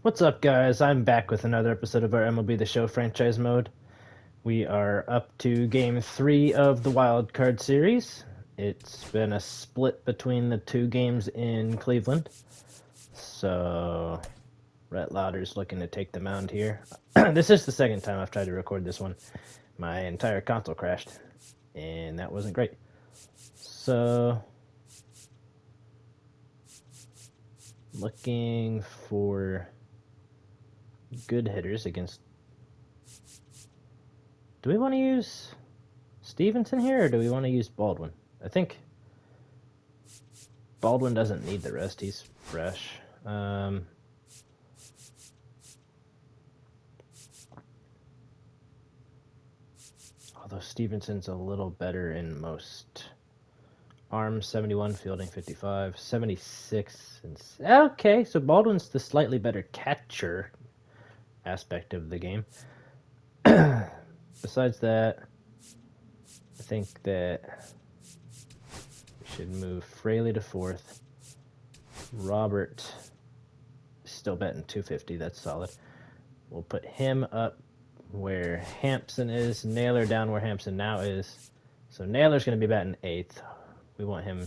What's up, guys? I'm back with another episode of our MLB The Show franchise mode. We are up to Game 3 of the Wild Card Series. It's been a split between the two games in Cleveland. So, Rhett Lauder's looking to take the mound here. This is the second time I've tried to record this one. My entire console crashed, and that wasn't great. So, looking for good hitters against. Do we want to use Stevenson here, or do we want to use Baldwin? I think Baldwin doesn't need the rest. He's fresh. Although Stevenson's a little better in most. Arm 71, fielding 55, 76. Okay, so Baldwin's the slightly better catcher aspect of the game. Besides that, I think that we should move Fraley to fourth. Robert is still betting 250. That's solid. We'll put him up where Hampson is. Naylor down where Hampson now is. So Naylor's going to be batting eighth. We want him.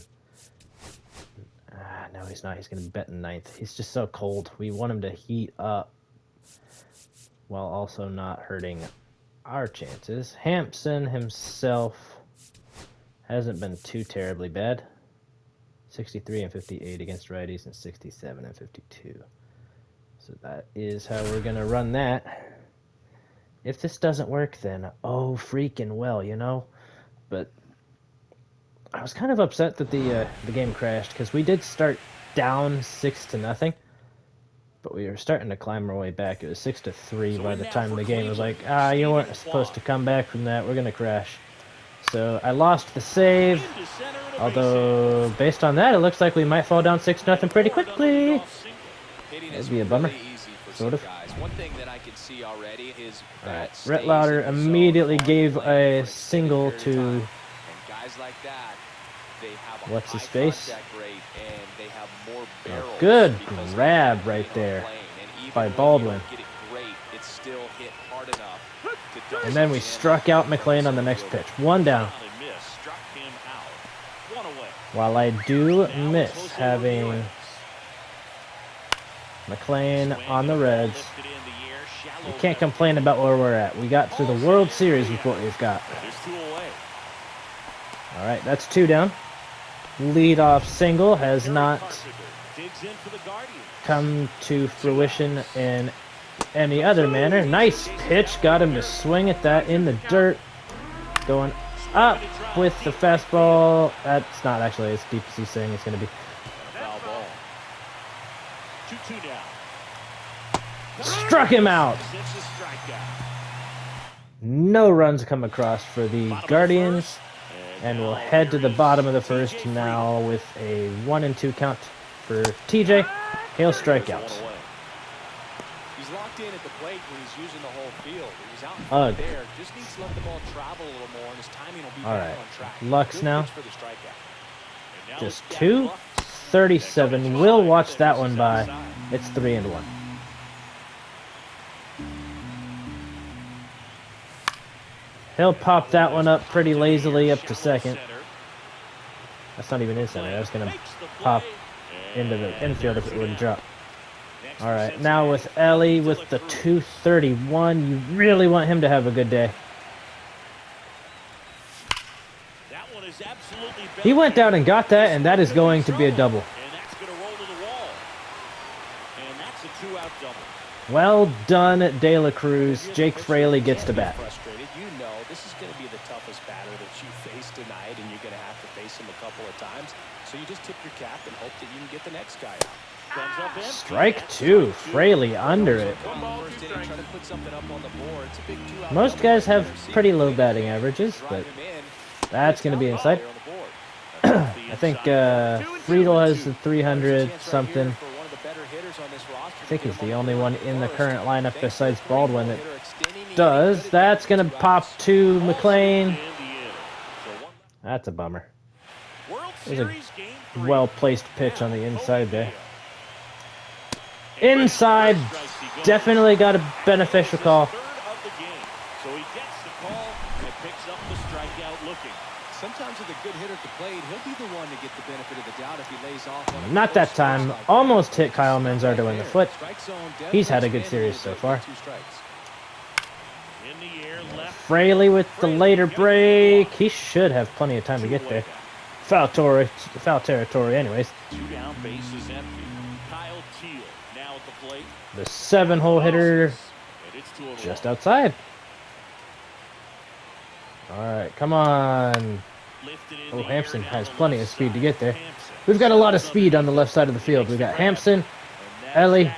No, he's not. He's going to be betting ninth. He's just so cold. We want him to heat up while also not hurting our chances. Hampson himself hasn't been too terribly bad. 63 and 58 against righties and 67 and 52. So that is how we're going to run that. If this doesn't work, then oh freaking well, you know? But I was kind of upset that the game crashed because we did start down 6-0, but we were starting to climb our way back. It was 6-3 by the time the game was like, you weren't supposed to come back from that. We're gonna crash. So I lost the save. Although based on that, it looks like we might fall down 6-0 pretty quickly. That'd be a bummer, sort of. All right, Rhett Lauder immediately gave a single to. What's his face? Oh, good grab right there by Baldwin. And then we struck out McLean on the next pitch. One down. While I do miss having McLean on the Reds, you can't complain about where we're at. We got to the World Series with what we've got. All right, that's two down. Leadoff single has not come to fruition in any other manner. Nice pitch, got him to swing at that in the dirt. Going up with the fastball. That's not actually as deep as he's saying it's going to be. Struck him out. No runs come across for the Guardians. And we'll head to the bottom of the first now with a 1-2 count for TJ. He'll strike out. He's locked in at the plate when he's using the whole field. He's out there. Just needs to let the ball travel a little more, and his timing will be back on track. Lux now. Just 2:37. We'll watch that one by. It's 3-1. He'll pop that one up pretty lazily up to second. That's not even in center. That's going to pop into the infield if it wouldn't drop. All right, now with Ellie with the 2:31, you really want him to have a good day. He went down and got that, and that is going to be a double. Well done, De La Cruz. Jake Fraley gets to bat. This is going to be the toughest batter that you face tonight, and you're going to have to face him a couple of times. So you just tip your cap and hope that you can get the next guy out. Strike two. Fraley under it. Most guys have pretty low batting averages, but that's going to be inside. I think Friedel has the 300 something. I think he's the only one in the current lineup besides Baldwin that does. That's going to pop to McLean. That's a bummer. It was a well-placed pitch on the inside there. Inside, definitely got a beneficial call. So he gets the call and picks up the strikeout looking. Sometimes with a good hitter at the plate, he'll be the one to get the benefit of the doubt if he lays off on a Not that time. like Almost hit Kyle Manzardo in the foot. Strike zone He's had a good definitely series so far. 2 strikes. In the air, left. Fraley with the later break. He should have plenty of time to get there. Foul territory anyways. 2 down, bases empty. Kyle Teal now at the plate. The 7-hole hitter And it's 2-1. just outside. Alright, come on. Oh, Hampson has plenty of speed to get there. We've got a lot of speed on the left side of the field. We've got Hampson, Ellie,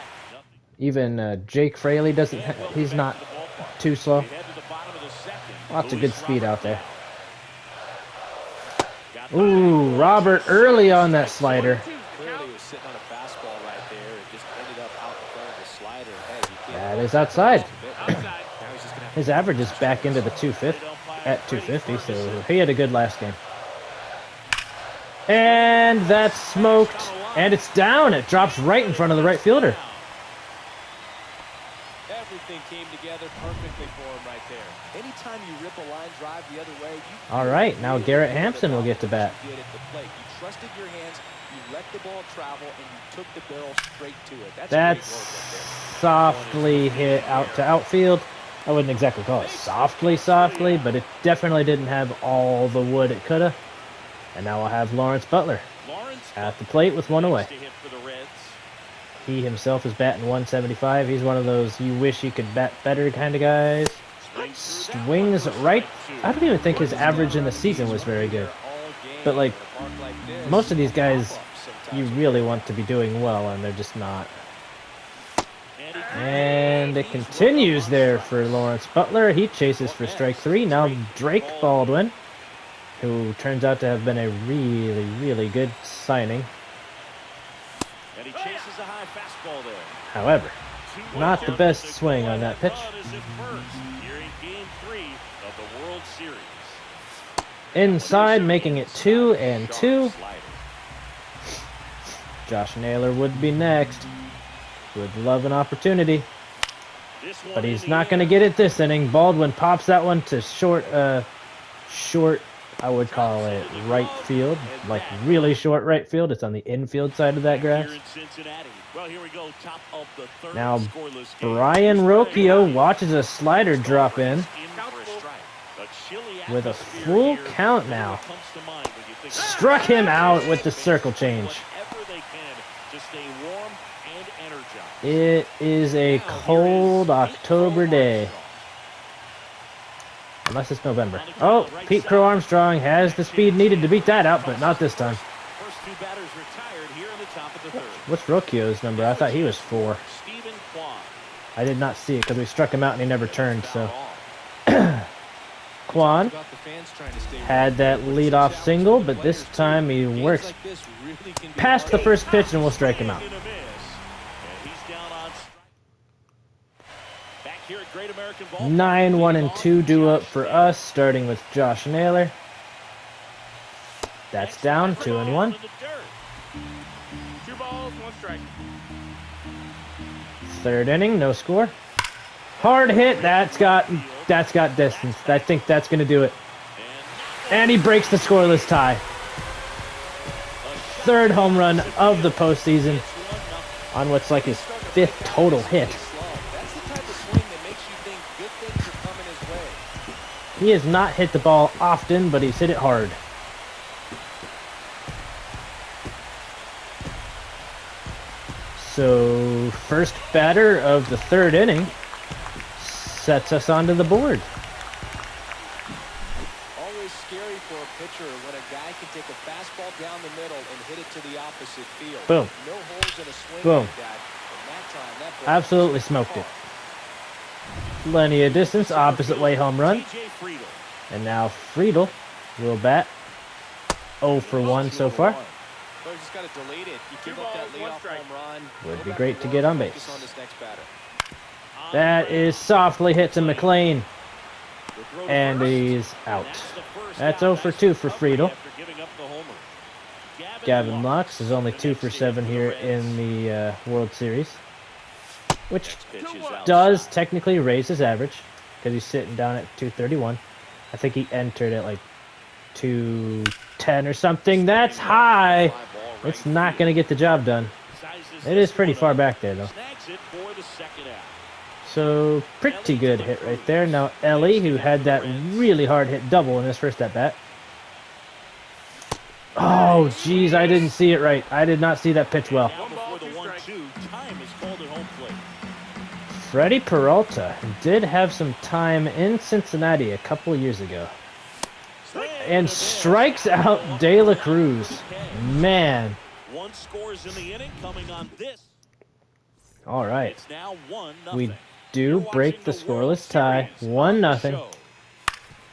even Jake Fraley doesn't. He's not too slow. Lots of good speed out there. Ooh, Robert early on that slider. Clearly was sitting on a fastball right there. It just ended up out in front of the slider. Hey, you can't That is outside. Now he's just gonna have His average is back into the 250 at 250, so he had a good last game. And that's smoked, and it's down. It drops right in front of the right fielder. everything came together perfectly for him right there. Anytime you rip a line drive the other way, you All right, now Garrett Hampson will get to bat. you did at the plate. You trusted your hands, you let the ball travel, and you took the barrel straight to it. That's softly hit out to outfield. I wouldn't exactly call it softly, but it definitely didn't have all the wood it could have. And now I'll have Lawrence Butler at the plate with 1 away. He himself is batting 175. He's one of those you wish he could bat better kind of guys. Swings right. I don't even think his average in the season was very good. But like most of these guys, you really want to be doing well, and they're just not. And it continues there for Lawrence Butler. He chases for strike 3. Now Drake Baldwin, who turns out to have been a really, really good signing. And he chases a high fastball there. However, not the best swing on that pitch. Here in Game 3 of the World Series. Inside, making it 2-2. Josh Naylor would be next. Would love an opportunity. But he's not going to get it this inning. Baldwin pops that one to short, I would call it right field. Like really short right field. It's on the infield side of that grass. Well, here we go. Top of the third. Now, Brian Rocchio watches a slider drop in with a full count now. Struck him out with the circle change. It is a cold October day. Unless it's November. Oh, Pete Crow Armstrong has the speed needed to beat that out, but not this time. What's Rocchio's number? I thought he was 4. I did not see it because we struck him out and he never turned, so. Quan had that leadoff single, but this time he works past the first pitch and we'll strike him out. 9-1-2 due up for us, starting with Josh Naylor. That's down, 2-1. 2 balls, 1 strike. Third inning, no score. Hard hit, that's got distance. I think that's gonna do it. And he breaks the scoreless tie. Third home run of the postseason on what's like his 5th total hit. He has not hit the ball often, but he's hit it hard. So, first batter of the 3rd inning sets us onto the board. Always scary for a pitcher when a guy can take a fastball down the middle and hit it to the opposite field. Boom. No holes in a swing Boom. like that. And that time, that ball Absolutely smoked it. Plenty of distance, opposite way home run. And now Friedel will bat 0 for 1 so far. Well, you just got to delete it. You give up that leadoff home run. Would be great to get on base. Focus on this next batter. That is softly hit to McLean. And he's out. That's 0 for 2 for Friedel. Gavin Lux is only 2 for 7 here in the World Series. which Next pitch is does outside. technically raise his average because he's sitting down at 231. I think he entered at like 210 or something. That's high. Fly ball right It's not going to field. get the job done. Sizes It is this pretty one far up. back there, though. Snags it for the second out. So, pretty good hit right there. Now, Ellie, who had that really hard hit double in his first at-bat. Oh, jeez, I didn't see it right. I did not see that pitch well. Now before the 1-2, time is called at home plate. Freddie Peralta did have some time in Cincinnati a couple years ago. And strikes out De La Cruz. Man. One scores in the inning coming on this. All right. It's now 1-0. We You're do break the watching World scoreless tie. Series 1-0. show.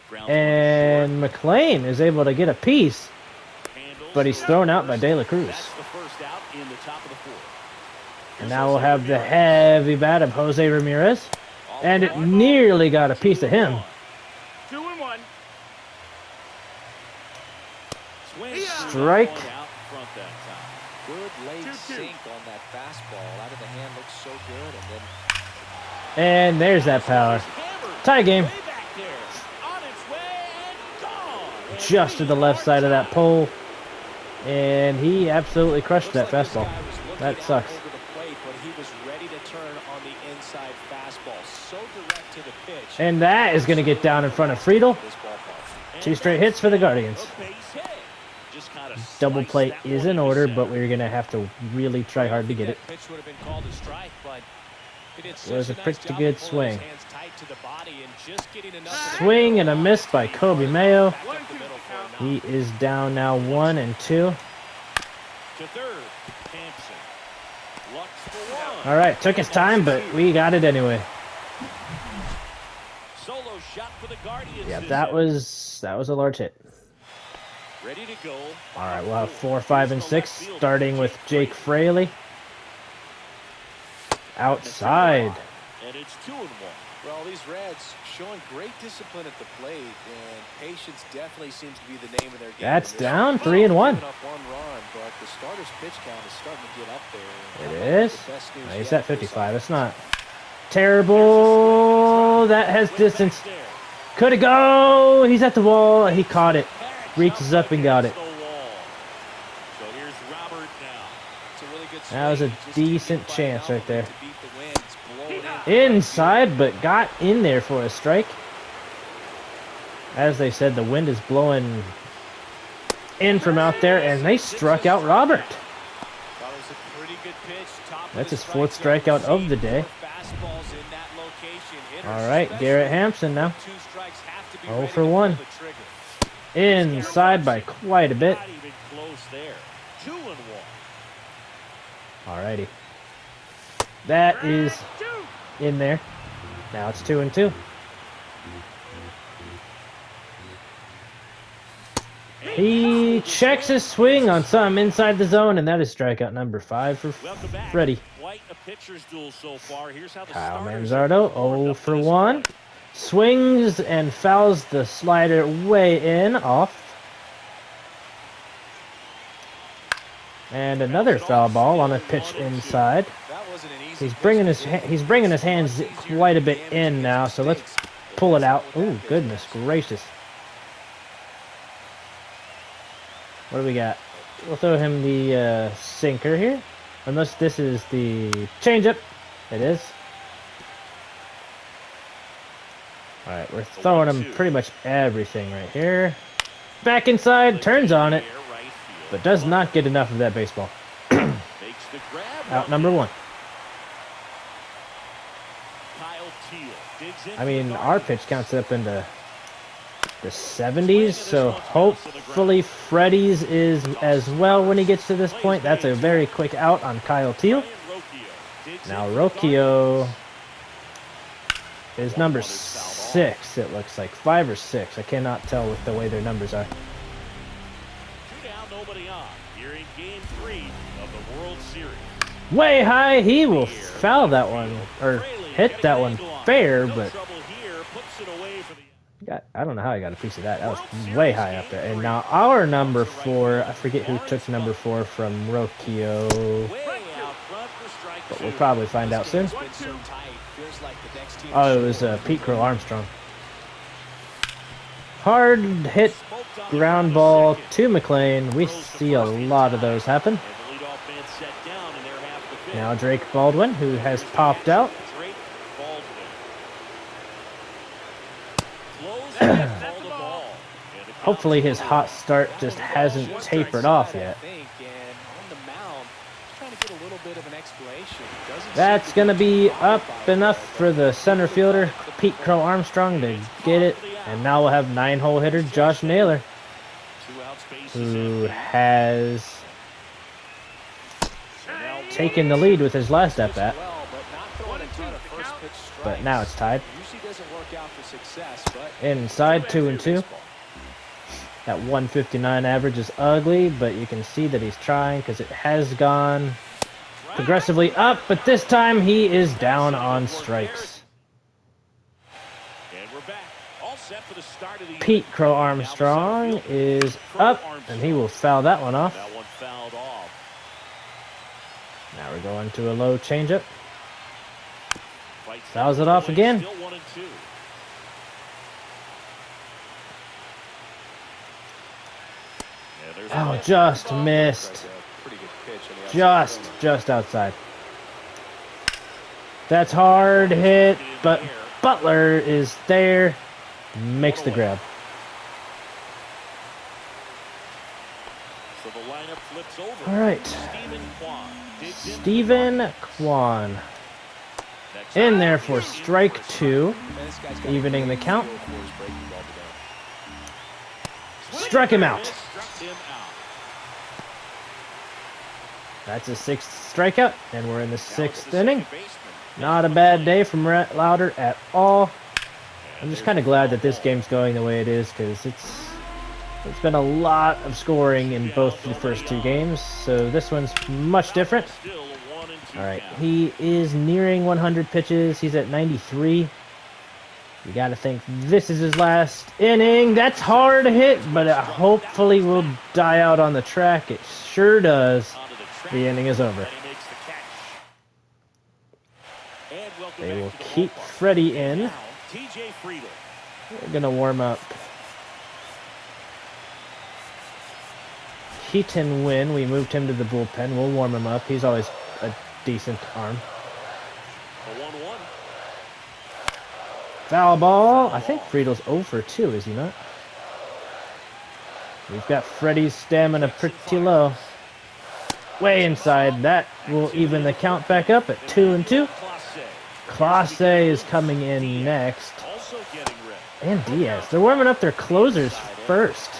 Grounds one And McLean is able to get a piece, short. Handles but he's the thrown out by first. De La Cruz. That's the first out in the top of the fourth. And now we'll have the heavy bat of Jose Ramirez. And it nearly got a piece of him. 2-1. Strike. Out front that time. Good late 2-2. sink on that fastball. Out of the hand looks so good. And then And there's that power. Hammered. Tie game. Way back there. On its way and gone. Just to the left side of that pole. And he absolutely crushed that looks like fastball. this guy was looking That out sucks. over the plate, but he was ready to turn on the inside fastball. So direct to the pitch. And that is going to get down in front of Friedel. This ballpark. 2 straight hits for the Guardians. A base hit. Just kinda Double sliced play that is one in into order, center. but we're going to have to really try hard to get it. That pitch would have been called a strike, but he did Was such a nice pretty job good of pulling his swing. hands tight to the body and just getting enough of the Swing and a miss by Kobe Mayo. back up the middle for a knock. He is down now 1-2. To third, Hampson. Lux for one. All right, took his time, but we got it anyway. Solo shot for the Guardians. Yeah, this that inning. was a large hit. Ready to go. All right, we'll have 4, 5, and 6, starting with Jake Fraley. Outside. And it's 2-1. Well, these Reds showing great discipline at the plate, and patience definitely seems to be the name of their game. That's They're down, giving 3-1. up one run, but the starter's pitch count is starting to get up there. It That might be is. the best news He's yet at for this 55. It's not terrible. That has distance. Back there. Could it go? He's at the wall. He caught it. Reaches up and got it. Against the wall. So here's Robert now. It's a really good That was a swing. Just didn't decent quite chance enough right there. to beat the wind. It's blowing in. Inside, but got in there for a strike. As they said, the wind is blowing in from out there, and they struck out Robert. That was a pretty good pitch. Top of That's the his 4th strike strikeout zone. of the day. Fastballs in that location. Hitters, All right, especially Garrett Hampson now. 2 strikes, have to be 0 ready for to pull 1. the trigger. Inside by quite a bit. Not even close there. 2-1. Alrighty. That is in there. Now it's 2-2. He checks his swing on some inside the zone, and that is strikeout number 5 for Welcome back. Freddie. Quite a pitcher's duel so far. Here's how the Kyle starters Manzardo, have warmed 0 up to for this 1. point. Swings and fouls the slider way in, off. And another foul ball on a pitch inside. That wasn't an easy He's pitch bringing to his do. he's bringing his hands quite a bit in now. So let's pull it out. Ooh, goodness gracious! What do we got? We'll throw him the sinker here, unless this is the changeup. It is. All right, we're throwing him pretty much everything right here. Back inside, turns on it, Right field. but does not get enough of that baseball. Makes the grab. Out number 1. Kyle Teal digs in I for mean, the our Guardians. pitch counts up into the 70s, so hopefully Freddie's is as well when he gets to this point. That's a very quick out on Kyle Teal. Ryan Rocchio digs Now in for the Rocchio Guardians. is number 6, it looks like. 5 or 6. I cannot tell with the way their numbers are. 2 down, nobody on. Here in Game 3 of the World Series. Way high, he will foul that one, or hit that one fair, No but trouble here. Puts it away for the I don't know how I got a piece of that. That was way high up there. And now our number 4, I forget who took number 4 from Rocchio. way out front for but we'll probably find out soon. It's been so tight. Feels like the next team Oh, it is was Pete Crow Armstrong. Hard hit ground ball to McLean. We see a lot of those happen. Now Drake Baldwin, who has popped out. Hopefully his hot start just hasn't tapered off yet. That's going to be up enough for the center fielder, Pete Crow Armstrong, to get it. And now we'll have 9-hole hitter Josh Naylor, who has taken the lead with his last at-bat. But now it's tied. Inside 2-2. That 159 average is ugly, but you can see that he's trying because it has gone progressively up, but this time he is down on strikes. Pete Crow Armstrong is up, and he will foul that one off. Now we're going to a low changeup. Fouls it off again. Oh, just missed. Just outside. That's hard hit, but Butler is there. Makes the grab. All right. Stephen Kwan. In there for strike 2. Evening the count. Struck him out. That's a 6th strikeout, and we're in the 6th inning. Not a bad day from Rhett Lauder at all. I'm just kind of glad that this game's going the way it is, because there's been a lot of scoring in both the first 2 games, so this one's much different. All right, he is nearing 100 pitches. He's at 93. You got to think this is his last inning. That's hard hit, but it hopefully will die out on the track. It sure does. The inning is over. They will keep Freddie in. We're going to warm up Keaton Wynn. We moved him to the bullpen. We'll warm him up. He's always a decent arm. Foul ball. I think Friedel's 0 for 2, is he not? We've got Freddie's stamina pretty low. Way inside. That will even the count back up at 2-2. Clase is coming in next. And Diaz. They're warming up their closers first.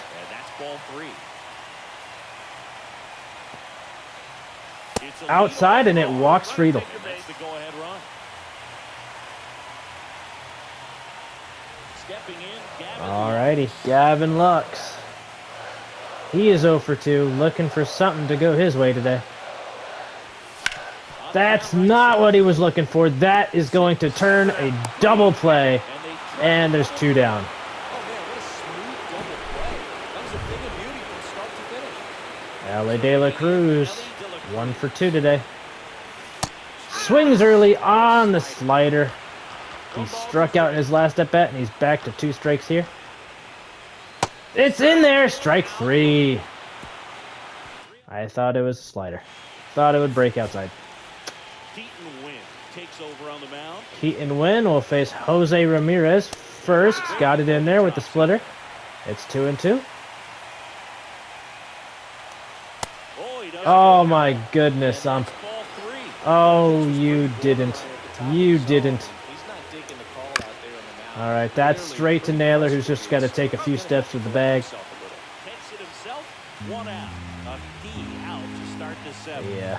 Outside, and it walks Friedel. Alrighty, Gavin Lux. He is 0 for 2, looking for something to go his way today. That's not what he was looking for. That is going to turn a double play, and there's 2 down. LA De La Cruz, 1 for 2 today. Swings early on the slider. He struck out in his last at-bat, and he's back to 2 strikes here. It's in there! Strike 3. I thought it was a slider. Thought it would break outside. Keaton Wynn takes over on the mound. Keaton Wynn will face Jose Ramirez first. Got it in there with the splitter. It's 2-2. Oh my goodness, oh, you didn't. You didn't. All right, that's straight to Naylor, who's just got to take a few steps with the bag. Yeah.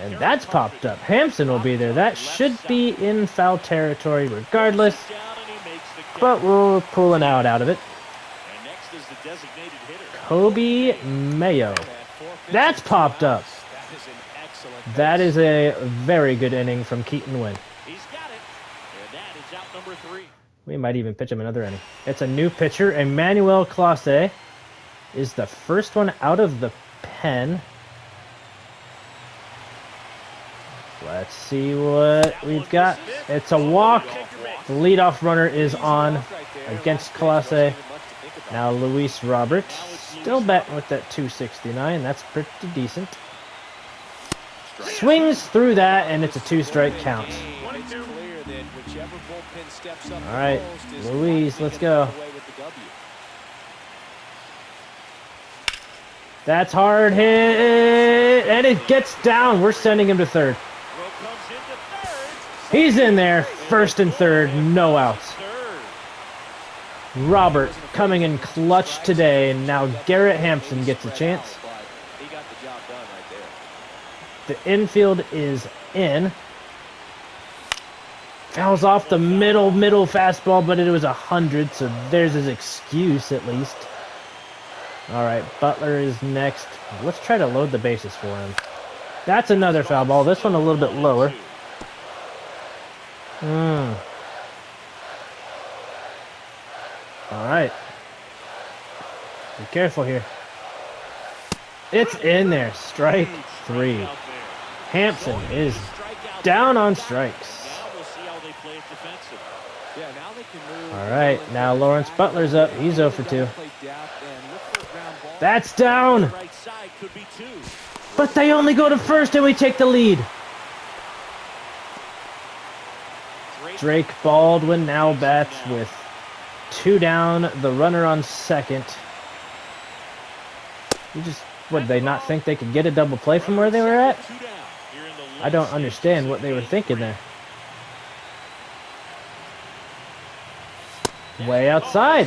And that's popped up. Hampson will be there. That should be in foul territory regardless. But we're pulling out of it. Kobe Mayo. That's popped up. That is a very good inning from Keaton Wynn. We might even pitch him another inning. It's a new pitcher. Emmanuel Clase is the first one out of the pen. Let's see what we've got. It's a walk. The leadoff runner is on against Colossae. Now Luis Roberts still batting with that 269. That's pretty decent. Swings through that, and it's a 2-strike count. All right, Luis, let's go. That's hard hit, and it gets down. We're sending him to third. He's in there, first and third, no outs. Robert coming in clutch today, and now Garrett Hampson gets a chance. The infield is in. Fouls off the middle fastball, but it was 100, so there's his excuse at least. All right, Butler is next. Let's try to load the bases for him. That's another foul ball. This one a little bit lower. All right. Be careful here. It's in there. Strike 3. Hampson is down on strikes. All right, now Lawrence Butler's up. He's 0 for 2. That's down. But they only go to first and we take the lead. Drake Baldwin now bats with 2 down, the runner on second. Would they not think they could get a double play from where they were at? I don't understand what they were thinking there. Way outside.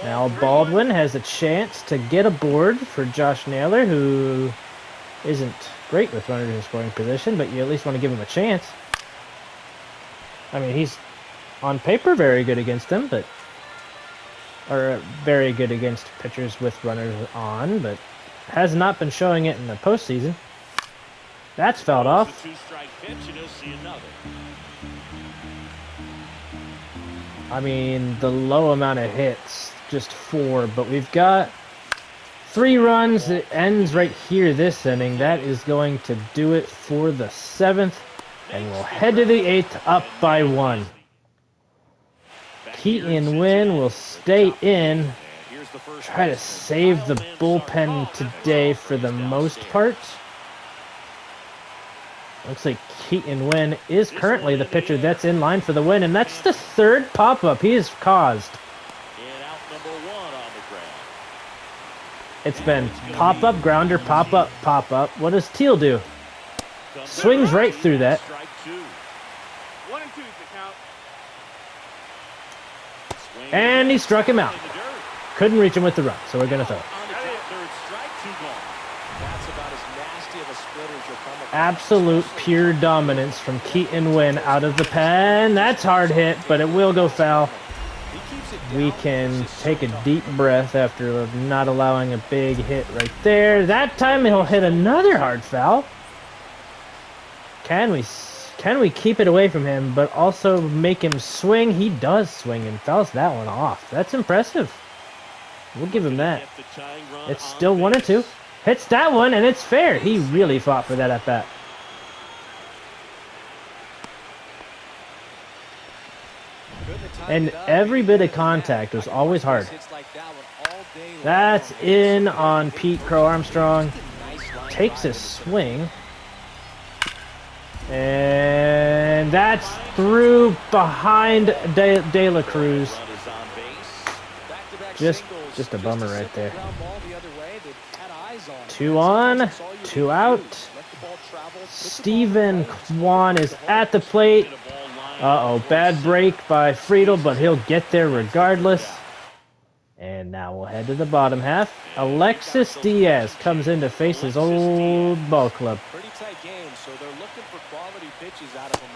Now Baldwin has a chance to get a board for Josh Naylor, who isn't great with runners in scoring position, but you at least want to give him a chance. I mean, he's on paper very good against them, or very good against pitchers with runners on, but has not been showing it in the postseason. That's fouled off. I mean, the low amount of hits, just 4, but we've got 3 runs. It ends right here this inning. That is going to do it for the 7th, and we'll head to the 8th up by 1. Keaton Wynn will stay in. Try to save the bullpen today for the most part. Looks like Keaton Wynn is currently the pitcher that's in line for the win, and that's the 3rd pop-up he has caused. It's been pop-up, grounder, pop-up, pop-up. What does Teal do? Swings right through that. And he struck him out. Couldn't reach him with the run, so we're going to throw it. Absolute pure dominance from Keaton Wynn out of the pen. That's hard hit, but it will go foul. We can take a deep breath after not allowing a big hit right there. That time he'll hit another hard foul. Can we keep it away from him, but also make him swing? He does swing and fouls that one off. That's impressive. We'll give him that. It's still 1-2. Hits that one, and it's fair. He really fought for that at bat. And every bit of contact was always hard. That's in on Pete Crow Armstrong. Takes a swing. And that's through behind De La Cruz. Just a bummer right there. 2 on, 2 out. Steven Kwan is at the plate. Uh-oh, bad break by Friedel, but he'll get there regardless. And now we'll head to the bottom half. Alexis Diaz comes in to face his old ball club.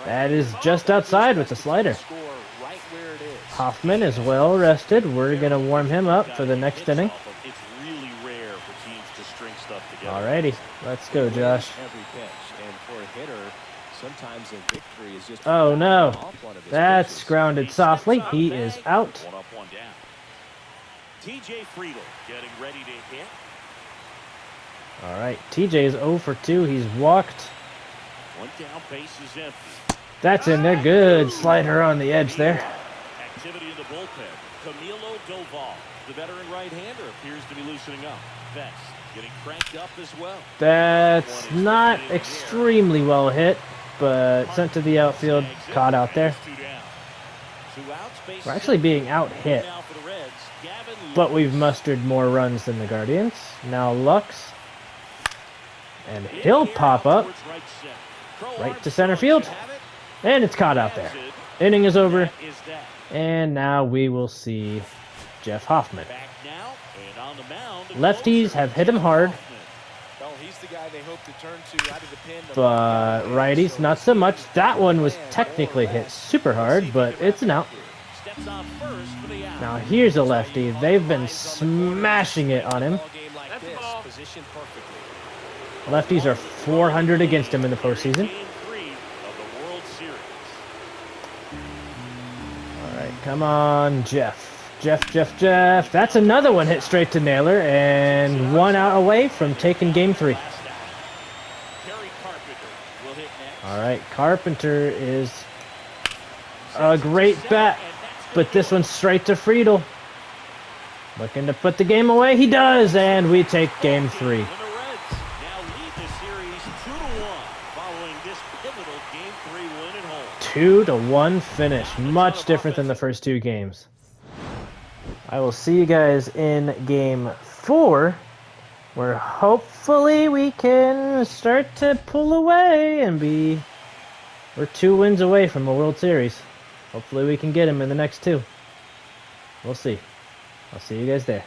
That is just outside with the slider. Hoffman is well rested. We're going to warm him up for the next inning. Alrighty, let's go, Josh. Oh no, that's grounded softly. He is out. TJ Friedel getting ready to hit. All right, TJ is 0 for 2. He's walked One down, base is empty. That's in there. Good slider on the edge there. Activity in the bullpen. Camilo Doval, the veteran right-hander, appears to be loosening up. Vest getting cranked up as well. That's not extremely well hit, but sent to the outfield, caught out there. We're actually being out-hit, but we've mustered more runs than the Guardians. Now Lux, and he'll pop up right to center field, and it's caught out there. Inning is over, and now we will see Jeff Hoffman. Lefties have hit him hard, but righties not so much. That one was technically hit super hard, but it's an out. Now here's a lefty. They've been smashing it on him. Lefties are 400 against him in the postseason. All right, come on, Jeff. Jeff. That's another one hit straight to Naylor, and one out away from taking game 3. All right, Carpenter is a great bat, but this one's straight to Friedel. Looking to put the game away. He does, and we take game 3. 2-1 finish. Much different than the first 2 games. I will see you guys in game 4, where hopefully we can start to pull away and we're 2 wins away from a World Series. Hopefully we can get him in the next 2. We'll see. I'll see you guys there.